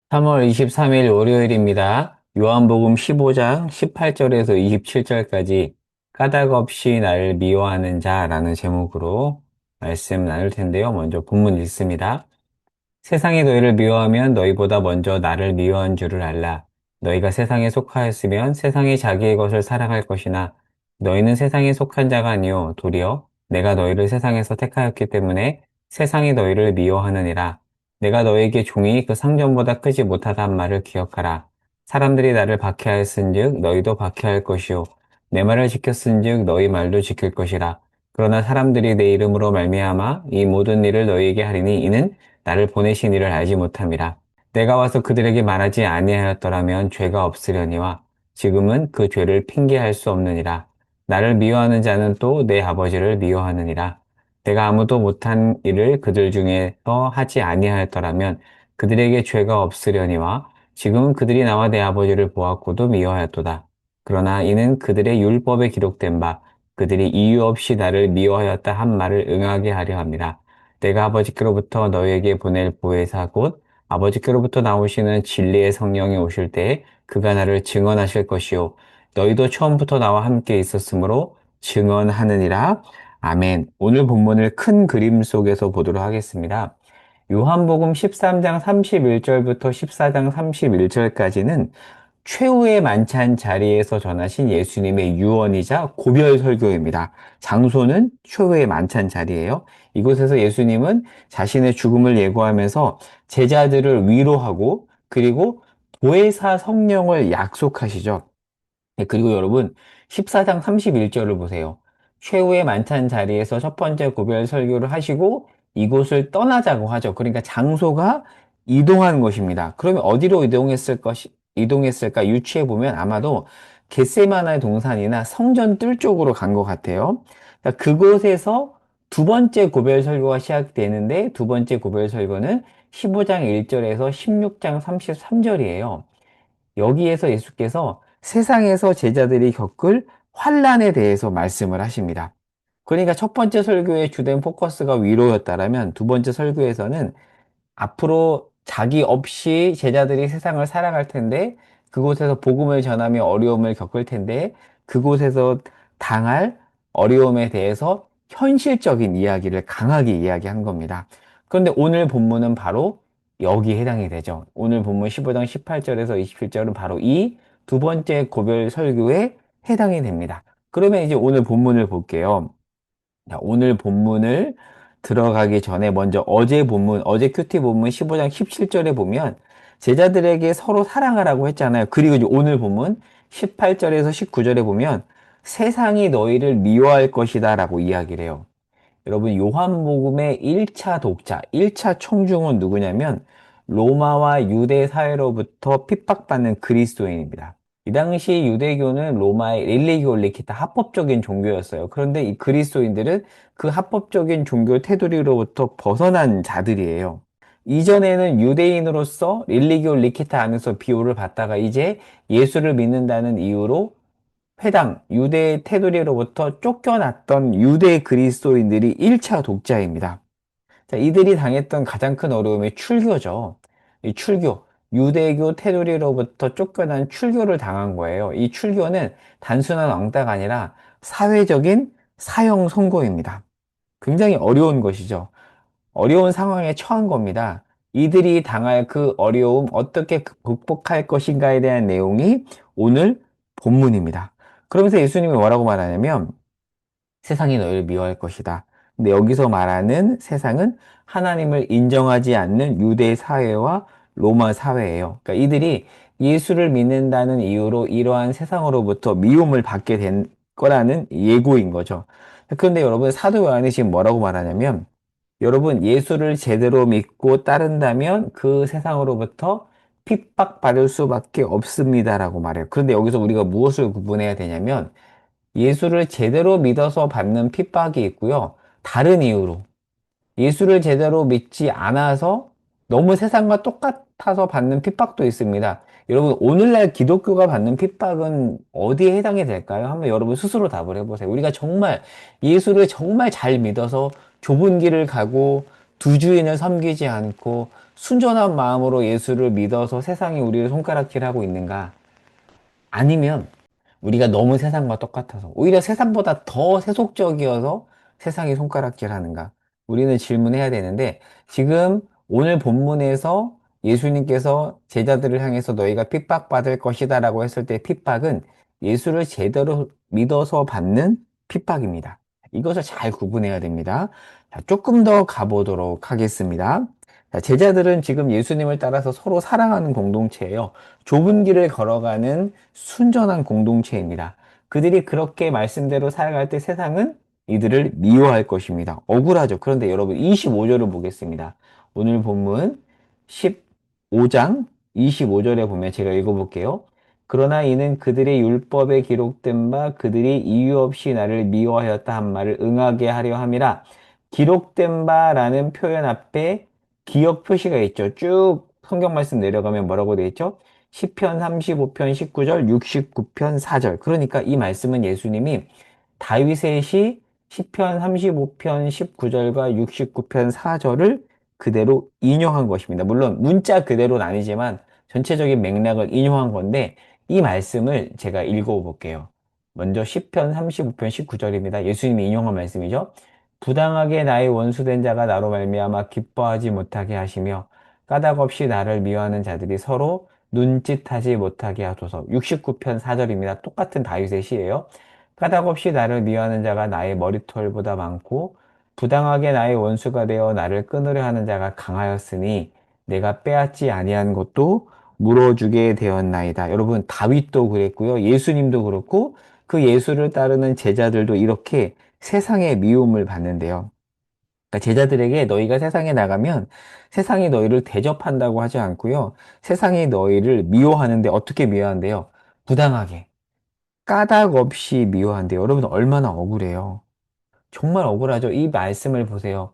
3월 23일 월요일입니다. 요한복음 15장 18절에서 27절까지 까닭 없이 나를 미워하는 자라는 제목으로 말씀 나눌 텐데요. 먼저 본문 읽습니다. 세상이 너희를 미워하면 너희보다 먼저 나를 미워한 줄을 알라. 너희가 세상에 속하였으면 세상이 자기의 것을 살아갈 것이나 너희는 세상에 속한 자가 아니요 도리어 내가 너희를 세상에서 택하였기 때문에 세상이 너희를 미워하느니라. 내가 너희에게 종이 그 상전보다 크지 못하다 한 말을 기억하라. 사람들이 나를 박해하였은즉 너희도 박해할 것이요 내 말을 지켰은즉 너희 말도 지킬 것이라. 그러나 사람들이 내 이름으로 말미암아 이 모든 일을 너희에게 하리니 이는 나를 보내신 이를 알지 못함이라. 내가 와서 그들에게 말하지 아니하였더라면 죄가 없으려니와 지금은 그 죄를 핑계할 수 없느니라. 나를 미워하는 자는 또 내 아버지를 미워하느니라. 내가 아무도 못한 일을 그들 중에서 하지 아니하였더라면 그들에게 죄가 없으려니와 지금은 그들이 나와 내 아버지를 보았고도 미워하였도다. 그러나 이는 그들의 율법에 기록된 바 그들이 이유 없이 나를 미워하였다 한 말을 응하게 하려 함이라. 내가 아버지께로부터 너희에게 보낼 보혜사 곧 아버지께로부터 나오시는 진리의 성령이 오실 때에 그가 나를 증언하실 것이요 너희도 처음부터 나와 함께 있었으므로 증언하느니라. 아멘. 오늘 본문을 큰 그림 속에서 보도록 하겠습니다. 요한복음 13장 31절부터 14장 31절까지는 최후의 만찬 자리에서 전하신 예수님의 유언이자 고별 설교입니다. 장소는 최후의 만찬 자리예요. 이곳에서 예수님은 자신의 죽음을 예고하면서 제자들을 위로하고 그리고 보혜사 성령을 약속하시죠. 네, 그리고 여러분 14장 31절을 보세요. 최후의 만찬 자리에서 첫 번째 고별 설교를 하시고 이곳을 떠나자고 하죠. 그러니까 장소가 이동한 것입니다. 그러면 어디로 이동했을까 유추해 보면 아마도 겟세마나의 동산이나 성전 뜰 쪽으로 간 것 같아요. 그러니까 그곳에서 두 번째 고별 설교가 시작되는데 두 번째 고별 설교는 15장 1절에서 16장 33절이에요. 여기에서 예수께서 세상에서 제자들이 겪을 환란에 대해서 말씀을 하십니다. 그러니까 첫 번째 설교의 주된 포커스가 위로였다라면 두 번째 설교에서는 앞으로 자기 없이 제자들이 세상을 살아갈 텐데 그곳에서 복음을 전하며 어려움을 겪을 텐데 그곳에서 당할 어려움에 대해서 현실적인 이야기를 강하게 이야기한 겁니다. 그런데 오늘 본문은 바로 여기에 해당이 되죠. 오늘 본문 15장 18절에서 27절은 바로 이 두 번째 고별 설교에 해당이 됩니다. 그러면 이제 오늘 본문을 볼게요. 자, 오늘 본문을 들어가기 전에 먼저 어제 본문, 어제 큐티 본문 15장 17절에 보면 제자들에게 서로 사랑하라고 했잖아요. 그리고 이제 오늘 본문 18절에서 19절에 보면 세상이 너희를 미워할 것이다 라고 이야기를 해요. 여러분, 요한복음의 1차 독자, 1차 청중은 누구냐면 로마와 유대 사회로부터 핍박받는 그리스도인입니다. 이 당시 유대교는 로마의 릴리기오 리기타 합법적인 종교였어요. 그런데 이 그리스도인들은 그 합법적인 종교 테두리로부터 벗어난 자들이에요. 이전에는 유대인으로서 릴리기오 리기타 안에서 비호를 받다가 이제 예수를 믿는다는 이유로 회당, 유대 테두리로부터 쫓겨났던 유대 그리스도인들이 1차 독자입니다. 자, 이들이 당했던 가장 큰 어려움이 출교죠. 이 출교, 유대교 테두리로부터 쫓겨난 출교를 당한 거예요. 이 출교는 단순한 왕따가 아니라 사회적인 사형 선고입니다. 굉장히 어려운 것이죠. 어려운 상황에 처한 겁니다. 이들이 당할 그 어려움 어떻게 극복할 것인가에 대한 내용이 오늘 본문입니다. 그러면서 예수님이 뭐라고 말하냐면 세상이 너희를 미워할 것이다. 근데 여기서 말하는 세상은 하나님을 인정하지 않는 유대 사회와 로마 사회예요. 그러니까 이들이 예수를 믿는다는 이유로 이러한 세상으로부터 미움을 받게 된 거라는 예고인 거죠. 그런데 여러분 사도 요한이 지금 뭐라고 말하냐면 여러분, 예수를 제대로 믿고 따른다면 그 세상으로부터 핍박받을 수밖에 없습니다라고 말해요. 그런데 여기서 우리가 무엇을 구분해야 되냐면 예수를 제대로 믿어서 받는 핍박이 있고요. 다른 이유로 예수를 제대로 믿지 않아서 너무 세상과 똑같아서 받는 핍박도 있습니다. 여러분, 오늘날 기독교가 받는 핍박은 어디에 해당이 될까요? 한번 여러분 스스로 답을 해보세요. 우리가 정말 예수를 정말 잘 믿어서 좁은 길을 가고 두 주인을 섬기지 않고 순전한 마음으로 예수를 믿어서 세상이 우리를 손가락질하고 있는가? 아니면 우리가 너무 세상과 똑같아서 오히려 세상보다 더 세속적이어서 세상이 손가락질 하는가? 우리는 질문해야 되는데 지금 오늘 본문에서 예수님께서 제자들을 향해서 너희가 핍박받을 것이다라고 했을 때 핍박은 예수를 제대로 믿어서 받는 핍박입니다. 이것을 잘 구분해야 됩니다. 자, 조금 더 가보도록 하겠습니다. 자, 제자들은 지금 예수님을 따라서 서로 사랑하는 공동체예요. 좁은 길을 걸어가는 순전한 공동체입니다. 그들이 그렇게 말씀대로 살아갈 때 세상은 이들을 미워할 것입니다. 억울하죠. 그런데 여러분 25절을 보겠습니다. 오늘 본문 15장 25절에 보면 제가 읽어볼게요. 그러나 이는 그들의 율법에 기록된 바 그들이 이유 없이 나를 미워하였다 한 말을 응하게 하려 함이라. 기록된 바라는 표현 앞에 기억 표시가 있죠. 쭉 성경 말씀 내려가면 뭐라고 되어 있죠? 시편 35편 19절, 69편 4절. 그러니까 이 말씀은 예수님이 다윗의 시 시편 35편 19절과 69편 4절을 그대로 인용한 것입니다. 물론 문자 그대로는 아니지만 전체적인 맥락을 인용한 건데 이 말씀을 제가 읽어볼게요. 먼저 시편 35편 19절입니다. 예수님이 인용한 말씀이죠. 부당하게 나의 원수된 자가 나로 말미암아 기뻐하지 못하게 하시며 까닭 없이 나를 미워하는 자들이 서로 눈짓하지 못하게 하소서. 69편 4절입니다. 똑같은 다윗의 시예요. 까닭 없이 나를 미워하는 자가 나의 머리털보다 많고 부당하게 나의 원수가 되어 나를 끊으려 하는 자가 강하였으니 내가 빼앗지 아니한 것도 물어주게 되었나이다. 여러분 다윗도 그랬고요. 예수님도 그렇고 그 예수를 따르는 제자들도 이렇게 세상의 미움을 받는데요. 그러니까 제자들에게 너희가 세상에 나가면 세상이 너희를 대접한다고 하지 않고요. 세상이 너희를 미워하는데 어떻게 미워한대요? 부당하게. 까닭 없이 미워한대요. 여러분 얼마나 억울해요. 정말 억울하죠. 이 말씀을 보세요.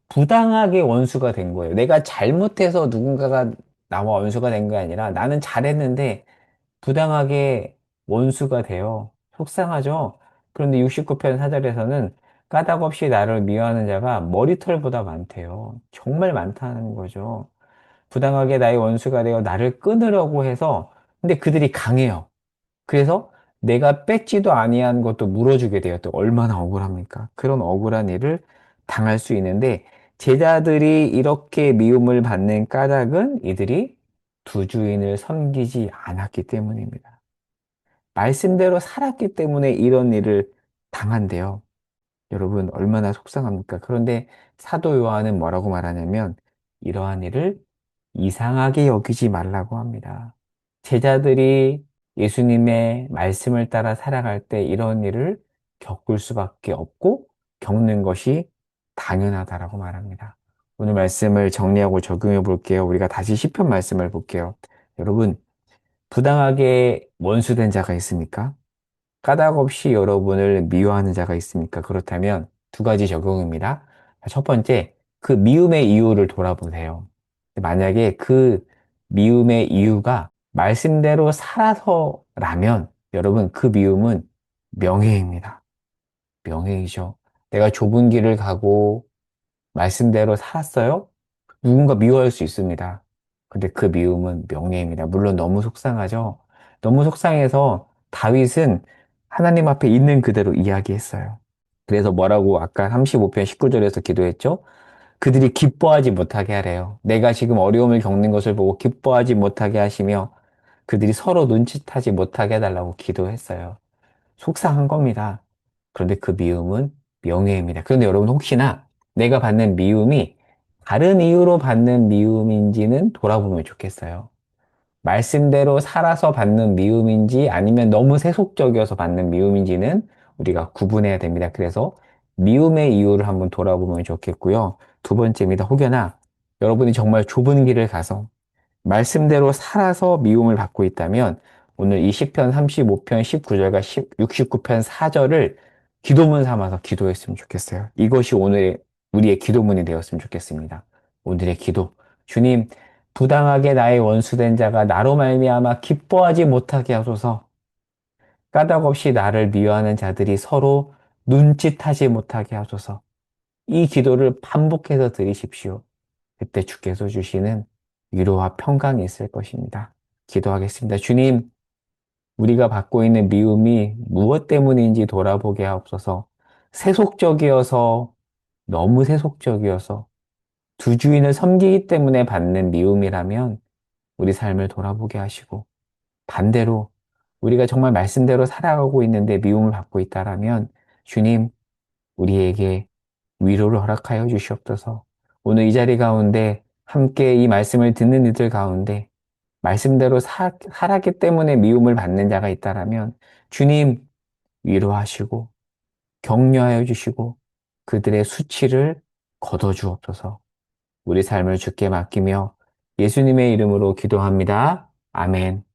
부당하게 원수가 된 거예요. 내가 잘못해서 누군가가 나와 원수가 된 게 아니라 나는 잘했는데 부당하게 원수가 돼요. 속상하죠? 그런데 69편 4절에서는 까닭 없이 나를 미워하는 자가 머리털보다 많대요. 정말 많다는 거죠. 부당하게 나의 원수가 되어 나를 끊으려고 해서 근데 그들이 강해요. 그래서 내가 뺏지도 아니한 것도 물어주게 돼요. 또 얼마나 억울합니까? 그런 억울한 일을 당할 수 있는데 제자들이 이렇게 미움을 받는 까닭은 이들이 두 주인을 섬기지 않았기 때문입니다. 말씀대로 살았기 때문에 이런 일을 당한대요. 여러분 얼마나 속상합니까? 그런데 사도 요한은 뭐라고 말하냐면 이러한 일을 이상하게 여기지 말라고 합니다. 제자들이 예수님의 말씀을 따라 살아갈 때 이런 일을 겪을 수밖에 없고 겪는 것이 당연하다라고 말합니다. 오늘 말씀을 정리하고 적용해 볼게요. 우리가 다시 시편 말씀을 볼게요. 여러분, 부당하게 원수된 자가 있습니까? 까닭 없이 여러분을 미워하는 자가 있습니까? 그렇다면 두 가지 적용입니다. 첫 번째, 그 미움의 이유를 돌아보세요. 만약에 그 미움의 이유가 말씀대로 살아서라면 여러분 그 미움은 명예입니다. 명예이죠. 내가 좁은 길을 가고 말씀대로 살았어요? 누군가 미워할 수 있습니다. 근데 그 미움은 명예입니다. 물론 너무 속상하죠? 너무 속상해서 다윗은 하나님 앞에 있는 그대로 이야기했어요. 그래서 뭐라고 아까 35편 19절에서 기도했죠? 그들이 기뻐하지 못하게 하래요. 내가 지금 어려움을 겪는 것을 보고 기뻐하지 못하게 하시며 그들이 서로 눈짓하지 못하게 해달라고 기도했어요. 속상한 겁니다. 그런데 그 미움은 명예입니다. 그런데 여러분 혹시나 내가 받는 미움이 다른 이유로 받는 미움인지는 돌아보면 좋겠어요. 말씀대로 살아서 받는 미움인지 아니면 너무 세속적이어서 받는 미움인지는 우리가 구분해야 됩니다. 그래서 미움의 이유를 한번 돌아보면 좋겠고요. 두 번째입니다. 혹여나 여러분이 정말 좁은 길을 가서 말씀대로 살아서 미움을 받고 있다면 오늘 이 시편 35편 19절과 69편 4절을 기도문 삼아서 기도했으면 좋겠어요. 이것이 오늘의 우리의 기도문이 되었으면 좋겠습니다. 오늘의 기도. 주님, 부당하게 나의 원수된 자가 나로 말미암아 기뻐하지 못하게 하소서. 까닭 없이 나를 미워하는 자들이 서로 눈짓하지 못하게 하소서. 이 기도를 반복해서 드리십시오. 그때 주께서 주시는 위로와 평강이 있을 것입니다. 기도하겠습니다. 주님, 우리가 받고 있는 미움이 무엇 때문인지 돌아보게 하옵소서. 세속적이어서, 너무 세속적이어서, 두 주인을 섬기기 때문에 받는 미움이라면 우리 삶을 돌아보게 하시고, 반대로 우리가 정말 말씀대로 살아가고 있는데 미움을 받고 있다라면 주님, 우리에게 위로를 허락하여 주시옵소서. 오늘 이 자리 가운데 함께 이 말씀을 듣는 이들 가운데 말씀대로 살았기 때문에 미움을 받는 자가 있다라면 주님 위로하시고 격려하여 주시고 그들의 수치를 거둬 주옵소서. 우리 삶을 주께 맡기며 예수님의 이름으로 기도합니다. 아멘.